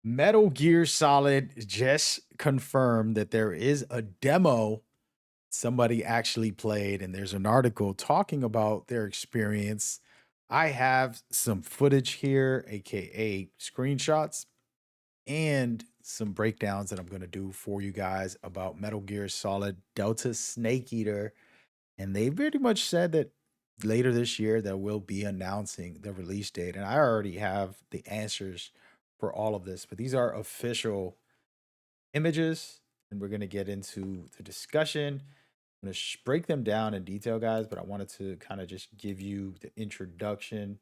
Metal Gear Solid just confirmed that there is a demo somebody actually played, and there's an article talking about their experience. I have some footage here, aka screenshots, and some breakdowns that I'm going to do for you guys about Metal Gear Solid Delta Snake Eater. And they pretty much said that later this year they will be announcing the release date. And I already have the answers for all of this, but these are official images, and we're going to get into the discussion. I'm going to break them down in detail, guys, but I wanted to kind of just give you the introduction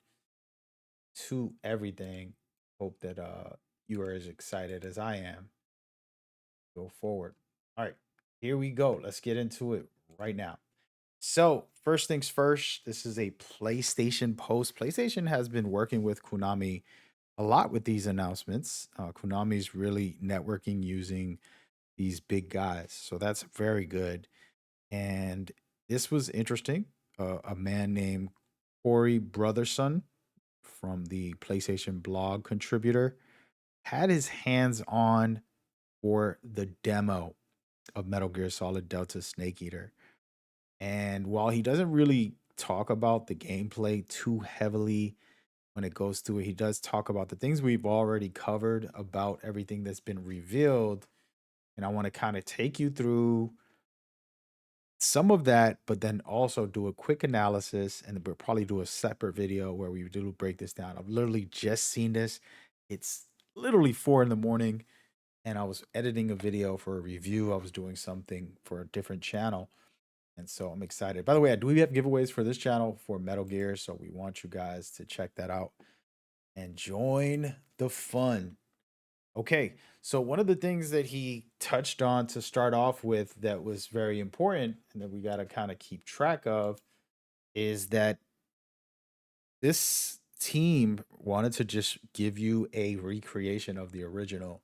to everything. Hope that you are as excited as I am. Go forward. All right, here we go. Let's get into it right now. So, first things first, this is a PlayStation post. PlayStation has been working with Konami a lot with these announcements. Konami's really networking using these big guys. So, that's very good. And this was interesting. A man named Corey Brotherson from the PlayStation blog contributor had his hands on for the demo of Metal Gear Solid Delta Snake Eater. And while he doesn't really talk about the gameplay too heavily when it goes to it, he does talk about the things we've already covered about everything that's been revealed. And I want to kind of take you through some of that, but then also do a quick analysis, and we'll probably do a separate video where we do break this down. I've literally just seen this. It's literally 4 in the morning, and I was editing a video for a review. I was doing something for a different channel. And so I'm excited. By the way, I do have giveaways for this channel for Metal Gear. So we want you guys to check that out and join the fun. Okay. So one of the things that he touched on to start off with that was very important and that we got to kind of keep track of is that this team wanted to just give you a recreation of the original.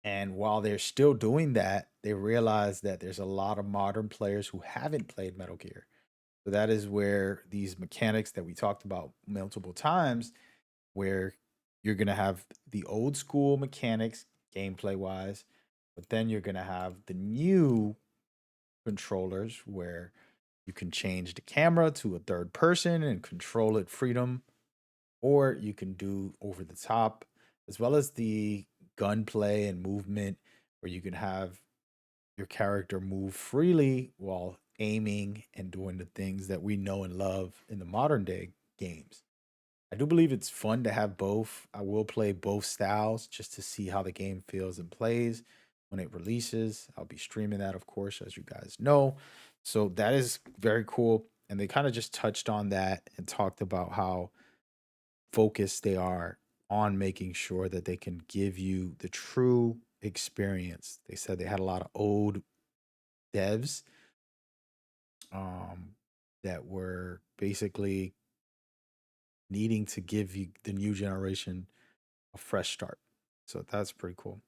And while they're still doing that, they realize that there's a lot of modern players who haven't played Metal Gear. So that is where these mechanics that we talked about multiple times, where you're going to have the old school mechanics gameplay wise, but then you're going to have the new controllers where you can change the camera to a third person and control it freedom, or you can do over the top, as well as the gunplay and movement where you can have your character move freely while aiming and doing the things that we know and love in the modern day games. I do believe it's fun to have both. I will play both styles just to see how the game feels and plays when it releases. I'll be streaming that, of course, as you guys know. So that is very cool. And they kind of just touched on that and talked about how focused they are on making sure that they can give you the true experience. They said they had a lot of old devs um, that were basically needing to give you the new generation a fresh start. So that's pretty cool.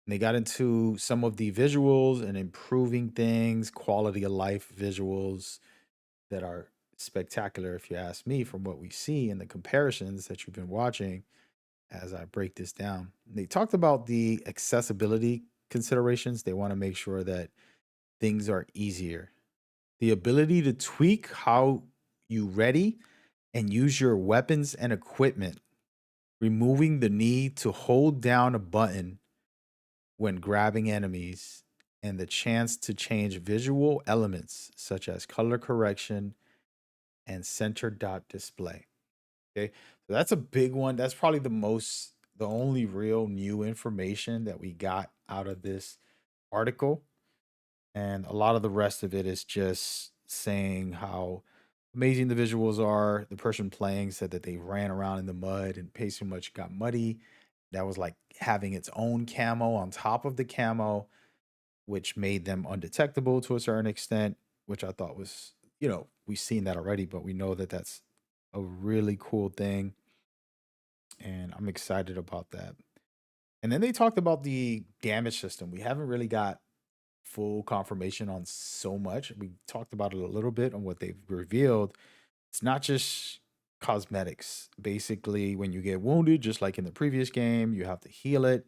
And they got into some of the visuals and improving things, quality of life visuals that are spectacular, if you ask me, from what we see in the comparisons that you've been watching as I break this down. They talked about the accessibility considerations. They want to make sure that things are easier. The ability to tweak how you ready and use your weapons and equipment, removing the need to hold down a button when grabbing enemies, and the chance to change visual elements such as color correction and center dot display. Okay, so that's a big one. That's probably the only real new information that we got out of this article. And a lot of the rest of it is just saying how amazing the visuals are. The person playing said that they ran around in the mud and pace too much got muddy. That was like having its own camo on top of the camo, which made them undetectable to a certain extent, which I thought was, we've seen that already, but we know that that's a really cool thing. And I'm excited about that. And then they talked about the damage system. We haven't really got full confirmation on so much. We talked about it a little bit on what they've revealed. It's not just cosmetics. Basically, when you get wounded, just like in the previous game, you have to heal it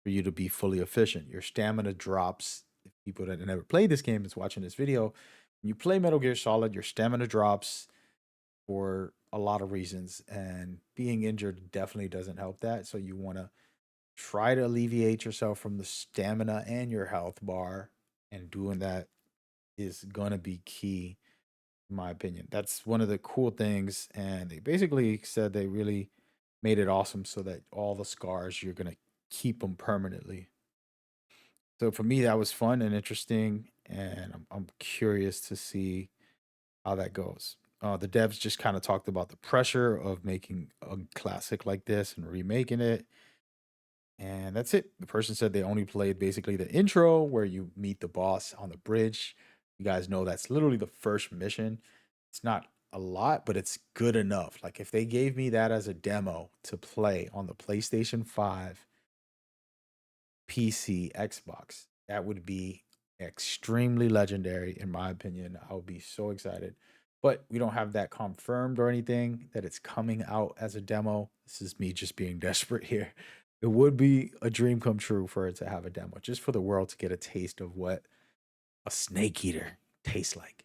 for you to be fully efficient. Your stamina drops. If people that have never played this game is watching this video, when you play Metal Gear Solid, your stamina drops for a lot of reasons, and being injured definitely doesn't help that. So you want to try to alleviate yourself from the stamina and your health bar, and doing that is gonna be key in my opinion. That's one of the cool things, and they basically said they really made it awesome so that all the scars you're gonna keep them permanently. So for me, that was fun and interesting, and I'm curious to see how that goes. The devs just kind of talked about the pressure of making a classic like this and remaking it, and that's it. The person said they only played basically the intro where you meet the boss on the bridge. You guys know that's literally the first mission. It's not a lot, but it's good enough. Like if they gave me that as a demo to play on the PlayStation 5, PC, Xbox, that would be extremely legendary in my opinion. I would be so excited. But we don't have that confirmed or anything that it's coming out as a demo. This is me just being desperate here. It would be a dream come true for it to have a demo, just for the world to get a taste of what a snake eater tastes like.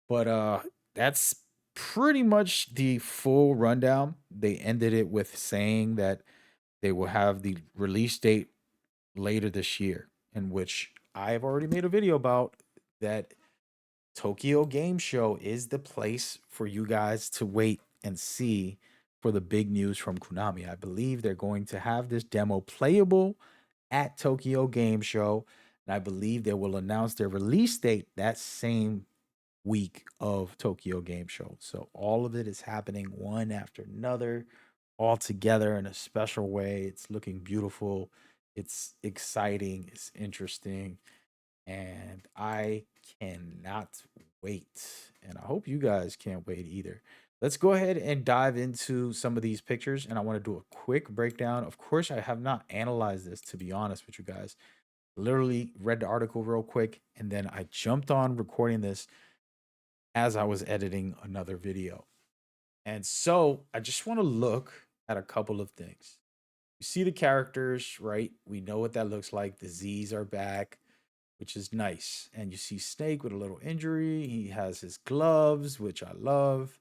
But that's pretty much the full rundown. They ended it with saying that they will have the release date later this year, in which I have already made a video about that. Tokyo Game Show is the place for you guys to wait and see for the big news from Konami. I believe they're going to have this demo playable at Tokyo Game Show, and I believe they will announce their release date that same week of Tokyo Game Show. So all of it is happening one after another, all together in a special way. It's looking beautiful. It's exciting. It's interesting. And I cannot wait. And I hope you guys can't wait either. Let's go ahead and dive into some of these pictures. And I want to do a quick breakdown. Of course, I have not analyzed this, to be honest with you guys. Literally read the article real quick, and then I jumped on recording this as I was editing another video. And so I just want to look at a couple of things. You see the characters, right? We know what that looks like. The Z's are back, which is nice. And you see Snake with a little injury. He has his gloves, which I love.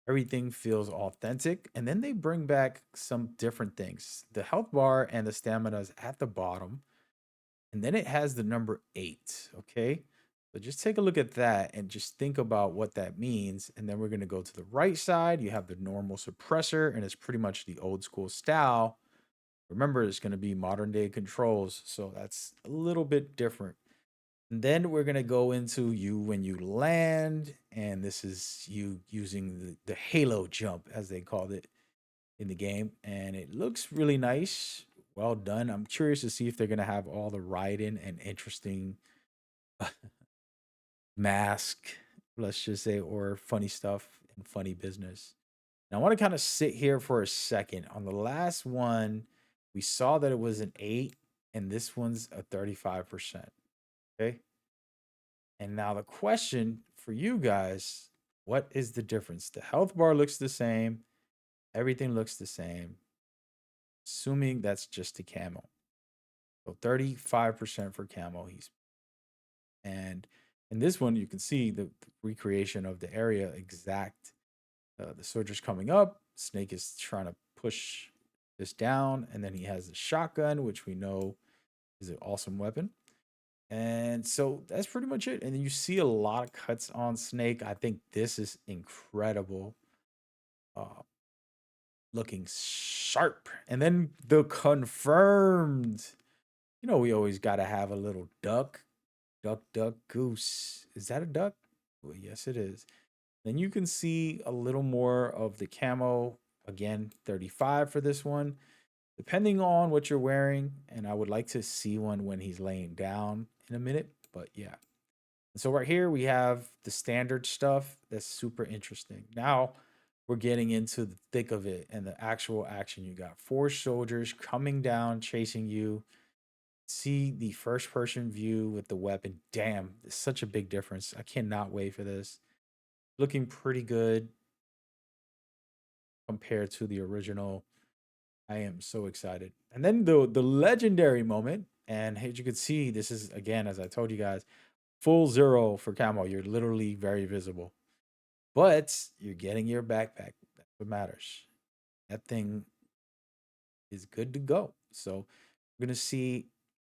Everything feels authentic. And then they bring back some different things. The health bar and the stamina is at the bottom. And then it has the number 8. Okay. So just take a look at that and just think about what that means. And then we're going to go to the right side. You have the normal suppressor, and it's pretty much the old school style. Remember, it's going to be modern day controls. So that's a little bit different. And then we're going to go into you when you land. And this is you using the Halo jump, as they called it in the game. And it looks really nice. Well done. I'm curious to see if they're going to have all the riding and interesting mask, let's just say, or funny stuff and funny business. Now, I want to kind of sit here for a second. On the last one, we saw that it was an 8, and this one's a 35%. Okay. And now the question for you guys, what is the difference? The health bar looks the same, everything looks the same, assuming that's just a camo. So 35% for camo. And in this one, you can see the recreation of the area exact. The soldier's coming up. Snake is trying to push this down, and then he has the shotgun, which we know is an awesome weapon. And so that's pretty much it. And then you see a lot of cuts on Snake. I think this is incredible. Uh, Looking sharp. And then the confirmed. You know, we always got to have a little duck. Duck, duck, goose. Is that a duck? Well, yes, it is. Then you can see a little more of the camo. Again, 35 for this one, depending on what you're wearing. And I would like to see one when he's laying down in a minute. But yeah. So right here we have the standard stuff that's super interesting. Now we're getting into the thick of it and the actual action. You got 4 soldiers coming down, chasing you. See the first person view with the weapon. Damn, it's such a big difference. I cannot wait for this. Looking pretty good. compared to the original. I am so excited. And then the legendary moment, and as you can see, this is again, as I told you guys, full zero for camo. You're literally very visible, but you're getting your backpack. That's what matters. That thing is good to go. So we're gonna see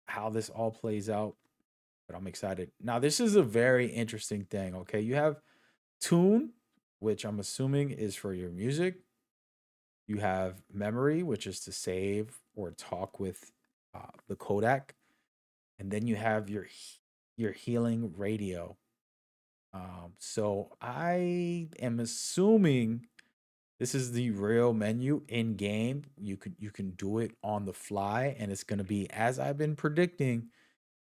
how this all plays out, but I'm excited. Now, this is a very interesting thing. Okay, you have tune, which I'm assuming is for your music. You have memory, which is to save or talk with the codec, and then you have your healing radio. So I am assuming this is the real menu in game. You can do it on the fly, and it's gonna be as I've been predicting,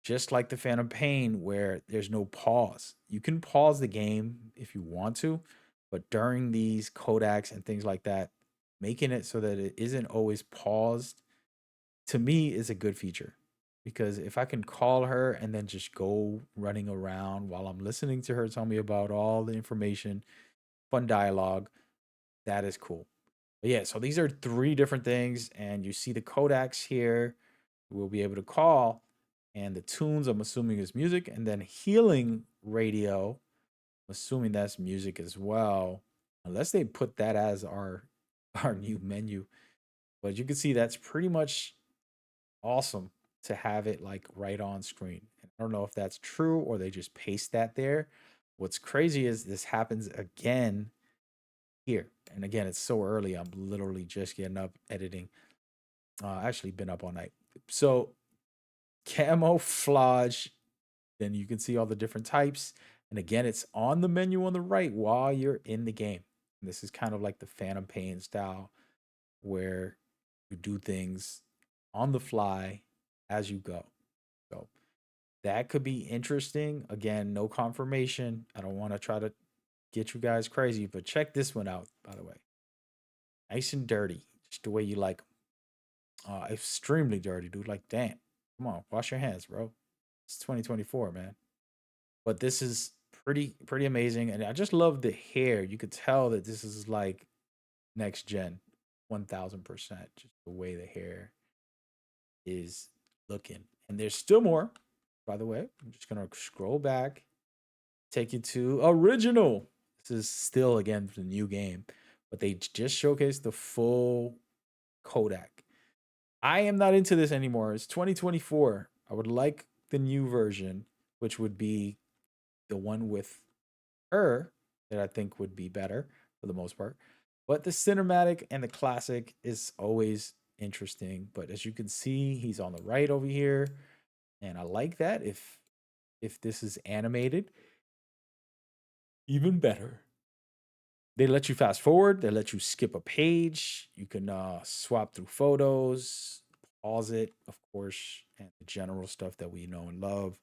just like the Phantom Pain, where there's no pause. You can pause the game if you want to, but during these codecs and things like that, making it so that it isn't always paused to me is a good feature. Because if I can call her and then just go running around while I'm listening to her tell me about all the information, fun dialogue, that is cool. But yeah, so these are three different things, and you see the codecs here. We'll be able to call, and the tunes I'm assuming is music, and then healing radio. I'm assuming that's music as well, unless they put that as our our new menu. But you can see that's pretty much awesome to have it like right on screen. And I don't know if that's true or they just paste that there. What's crazy is this happens again here. And again, it's so early. I'm literally just getting up editing. Actually been up all night. So camouflage, then you can see all the different types. And again, it's on the menu on the right while you're in the game. And this is kind of like the Phantom Pain style where you do things on the fly as you go. So that could be interesting. Again, no confirmation. I don't want to try to get you guys crazy, but check this one out, by the way. Nice and dirty, just the way you like 'em. Extremely dirty, dude. Like, damn. Come on, wash your hands, bro. It's 2024, man. But this is pretty amazing, and I just love the hair. You could tell that this is like next gen, 1000%. Just the way the hair is looking. And there's still more, by the way. I'm just gonna scroll back, take you to original. This is still again the new game, but they just showcased the full codec. I am not into this anymore. It's 2024. I would like the new version, which would be the one with her that I think would be better for the most part. But the cinematic and the classic is always interesting. But as you can see, he's on the right over here, and I like that. If this is animated, even better. They let you fast forward. They let you skip a page. You can swap through photos, pause it, of course, and the general stuff that we know and love.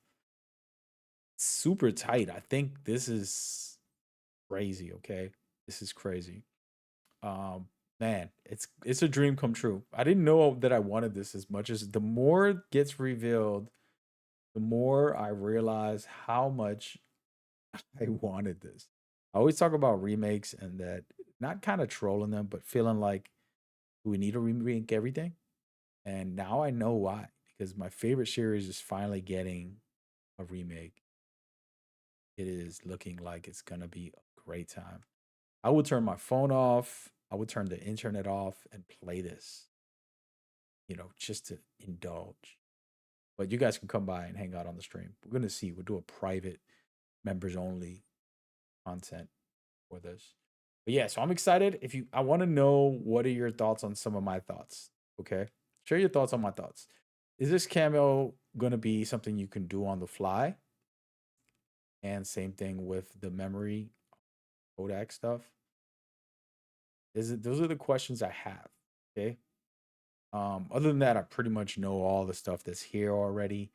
Super tight. I think this is crazy. Okay, this is crazy. Um, Man, it's a dream come true. I didn't know that I wanted this as much as the more it gets revealed, the more I realize how much I wanted this. I always talk about remakes and that not kind of trolling them, but feeling like we need to remake everything. And now I know why, because my favorite series is finally getting a remake. It is looking like it's gonna be a great time. I would turn my phone off. I would turn the internet off and play this, just to indulge. But you guys can come by and hang out on the stream. We're gonna see. We'll do a private members only content for this. But yeah, so I'm excited. I want to know what are your thoughts on some of my thoughts. Okay, share your thoughts on my thoughts. Is this cameo gonna be something you can do on the fly? And same thing with the memory Kodak stuff. Those are the questions I have. Okay. Other than that, I pretty much know all the stuff that's here already,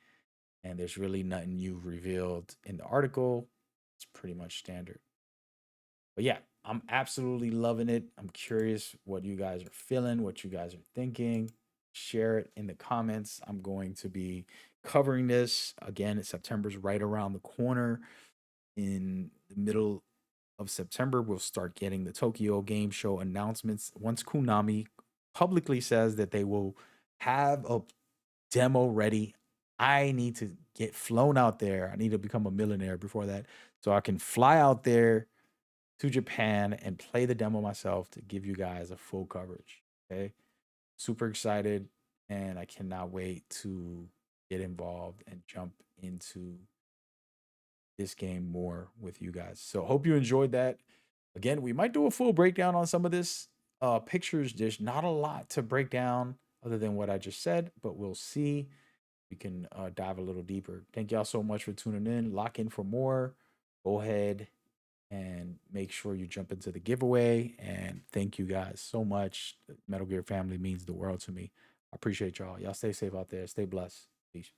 and there's really nothing new revealed in the article. It's pretty much standard. But yeah, I'm absolutely loving it. I'm curious what you guys are feeling, what you guys are thinking. Share it in the comments. I'm going to be covering this again. September's right around the corner in the middle. of September, we'll start getting the Tokyo Game Show announcements once Konami publicly says that they will have a demo ready. I need to get flown out there. I need to become a millionaire before that so I can fly out there to Japan and play the demo myself to give you guys a full coverage. Okay. Super excited and I cannot wait to get involved and jump into this game more with you guys. So hope you enjoyed that. Again, we might do a full breakdown on some of this pictures. There's not a lot to break down other than what I just said, but we'll see. We can dive a little deeper. Thank y'all so much for tuning in. Lock in for more. Go ahead and make sure you jump into the giveaway. And thank you guys so much. The Metal Gear family means the world to me. I appreciate y'all. Y'all stay safe out there. Stay blessed. Peace.